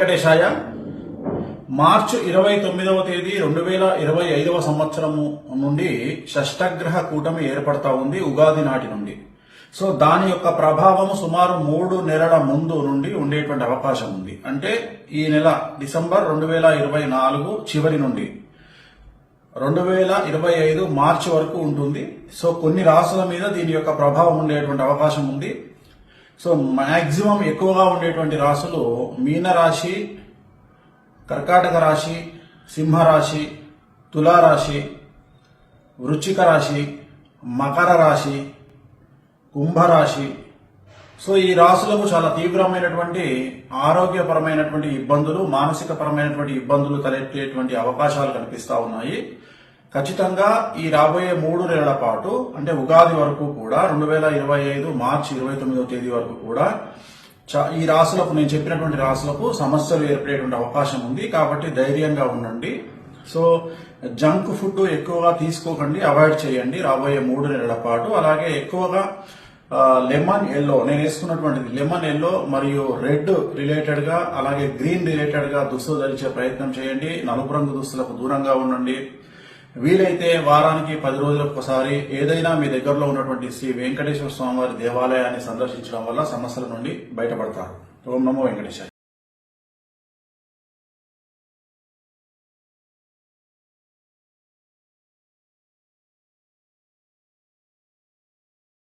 వెంకటేశాయ. మార్చి 29వ తేదీ 2025వ సంవత్సరము నుండి షష్టగ్రహ కూటమి ఏర్పడతా ఉంది ఉగాది నాటి నుండి. సో దాని యొక్క ప్రభావం సుమారు 3 నెలల ముందు నుండి ఉండేటువంటి అవకాశం ఉంది. అంటే ఈ నెల డిసెంబర్ 2024 చివరి నుండి 2025 మార్చి వరకు ఉంటుంది. సో కొన్ని రాశుల మీద దీని యొక్క ప్రభావం ఉండేటువంటి అవకాశం ఉంది. సో మాక్సిమం ఎక్కువగా ఉండేటువంటి రాశులు మీనరాశి, కర్కాటక రాశి, సింహరాశి, తులారాశి, వృశ్చిక రాశి, మకర రాశి, కుంభరాశి. సో ఈ రాశులకు చాలా తీవ్రమైనటువంటి ఆరోగ్యపరమైనటువంటి ఇబ్బందులు, మానసిక పరమైనటువంటి ఇబ్బందులు తలెత్తేటువంటి అవకాశాలు కనిపిస్తా ఉన్నాయి. ఖచ్చితంగా ఈ రాబోయే 3 నెలల పాటు అంటే ఉగాది వరకు కూడా 2025 మార్చి 29వ తేదీ వరకు కూడా ఈ రాశులకు, నేను చెప్పినటువంటి రాశులకు సమస్యలు ఏర్పడేటువంటి అవకాశం ఉంది. కాబట్టి ధైర్యంగా ఉండండి. సో జంక్ ఫుడ్ ఎక్కువగా తీసుకోకండి, అవాయిడ్ చేయండి రాబోయే 3 నెలల పాటు. అలాగే ఎక్కువగా లెమన్ ఎల్లో, నేను వేసుకున్నటువంటిది లెమన్ ఎల్లో మరియు రెడ్ రిలేటెడ్ గా, అలాగే గ్రీన్ రిలేటెడ్ గా దుస్తులు ధరించే ప్రయత్నం చేయండి. నలుపు రంగు దుస్తులకు దూరంగా ఉండండి. వీలైతే వారానికి 10 రోజులకు ఒకసారి ఏదైనా మీ దగ్గరలో ఉన్నటువంటి శ్రీ వెంకటేశ్వర స్వామి వారి దేవాలయాన్ని సందర్శించడం వల్ల సమస్యల నుండి బయటపడతారు. ఓం నమో వెంకటేశాయ.